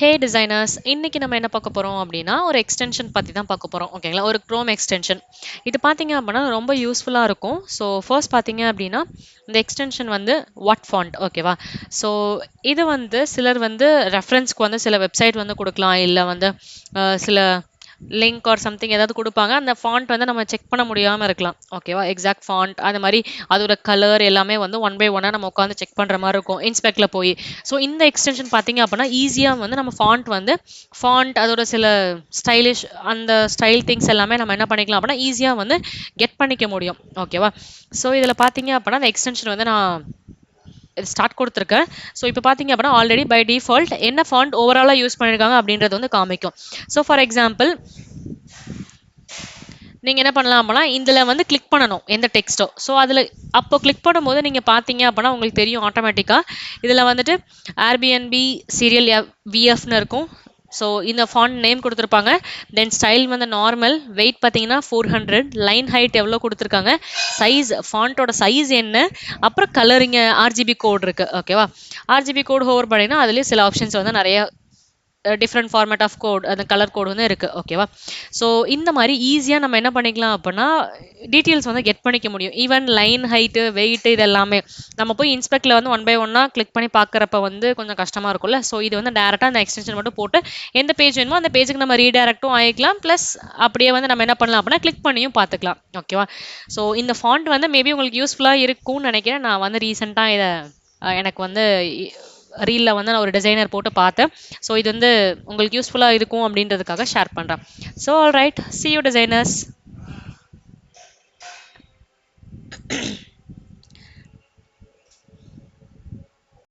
ஹே designers, இன்னைக்கு நம்ம என்ன பார்க்க போறோம் அப்படின்னா ஒரு எக்ஸ்டென்ஷன் பத்தி தான் பார்க்க போறோம். ஓகேங்களா? ஒரு க்ரோம் எக்ஸ்டென்ஷன். இது பார்த்தீங்க அப்படின்னா ரொம்ப யூஸ்ஃபுல்லா இருக்கும். ஸோ ஃபர்ஸ்ட் பார்த்தீங்க அப்படின்னா இந்த எக்ஸ்டென்ஷன் வந்து வாட் ஃபாண்ட். ஓகேவா? ஸோ இது வந்து சிலர் வந்து ரெஃபரன்ஸ்க்கு வந்து சில வெப்சைட் வந்து கொடுக்கலாம், இல்லை வந்து சில லிங்க் ஆர் சம்திங் ஏதாவது கொடுப்பாங்க. அந்த ஃபாண்ட் வந்து நம்ம செக் பண்ண முடியாமல் இருக்கலாம். ஓகேவா? எக்ஸாக்ட் ஃபாண்ட் அது மாதிரி அதோட கலர் எல்லாமே வந்து ஒன் பை ஒன்னாக நம்ம உட்காந்து செக் பண்ணுற மாதிரி இருக்கும் இன்ஸ்பெக்டில் போய். ஸோ இந்த எக்ஸ்டென்ஷன் பார்த்தீங்க அப்படின்னா ஈஸியாக வந்து நம்ம ஃபாண்ட் அதோட சில ஸ்டைலிஷ் அந்த ஸ்டைல் திங்ஸ் எல்லாமே நம்ம என்ன பண்ணிக்கலாம் அப்படின்னா ஈஸியாக வந்து கெட் பண்ணிக்க முடியும். ஓகேவா? ஸோ இதில் பார்த்தீங்க அப்படின்னா அந்த எக்ஸ்டென்ஷன் வந்து நான் ஸ்டார்ட் கொடுத்துருக்கேன். ஸோ இப்போ பார்த்தீங்க அப்படின்னா ஆல்ரெடி பை டிஃபால்ட் என்ன ஃபாண்ட் ஓவராலாக யூஸ் பண்ணியிருக்காங்க அப்படின்றது வந்து காமிக்கும். ஸோ ஃபார் எக்ஸாம்பிள் நீங்கள் என்ன பண்ணலாம் அப்படின்னா இதில் வந்து கிளிக் பண்ணணும் எந்த டெக்ஸ்ட்டோ. ஸோ அதில் அப்போ கிளிக் பண்ணும்போது நீங்கள் பார்த்தீங்க அப்படின்னா உங்களுக்கு தெரியும் ஆட்டோமேட்டிக்காக இதில் வந்துட்டு ஏர்பிஎன்பி சீரியல் விஎஃப்னு இருக்கும். ஸோ இந்த ஃபாண்ட் நேம் கொடுத்துருப்பாங்க. தென் ஸ்டைல் வந்து நார்மல், வெயிட் பார்த்தீங்கன்னா 400, லைன் ஹைட் எவ்வளோ கொடுத்துருக்காங்க, சைஸ் ஃபாண்ட்டோட சைஸ் என்ன, அப்புறம் கலரிங்க ஆர்ஜிபி கோட் இருக்குது. ஓகேவா? ஆர்ஜிபி கோட் ஹோவர் பண்ணிங்கன்னா அதுலேயும் சில ஆப்ஷன்ஸ் வந்து நிறைய டிஃப்ரெண்ட் ஃபார்மேட் ஆஃப் கோட் அந்த கலர் கோட் வந்து இருக்குது. ஓகேவா? ஸோ இந்த மாதிரி ஈஸியாக நம்ம என்ன பண்ணிக்கலாம் அப்படின்னா டீட்டெயில்ஸ் வந்து கெட் பண்ணிக்க முடியும். ஈவன் லைன் ஹைட்டு வெயிட்டு இது எல்லாமே நம்ம போய் இன்ஸ்பெக்டில் வந்து ஒன் பை ஒன்னாக கிளிக் பண்ணி பார்க்குறப்ப வந்து கொஞ்சம் கஷ்டமாக இருக்கும்ல. ஸோ இது வந்து டேரெக்டாக அந்த எக்ஸ்டென்ஷன் மட்டும் போட்டு எந்த பேஜ் வேணுமோ அந்த பேஜுக்கு நம்ம ரீடைரக்டும் ஆகிக்கலாம். ப்ளஸ் அப்படியே வந்து நம்ம என்ன பண்ணலாம் அப்படின்னா கிளிக் பண்ணியும் பார்த்துக்கலாம். ஓகேவா? ஸோ இந்த ஃபாண்ட் வந்து மேபி உங்களுக்கு யூஸ்ஃபுல்லாக இருக்கும்னு நினைக்கிறேன். நான் வந்து ரீசெண்டாக இதை எனக்கு வந்து ரீலில் வந்து நான் ஒரு டிசைனர் போட்டு பார்த்தேன். ஸோ இது வந்து உங்களுக்கு யூஸ்ஃபுல்லாக இருக்கும் அப்படின்றதுக்காக ஷேர் பண்ணுறேன். So all right, see you designers.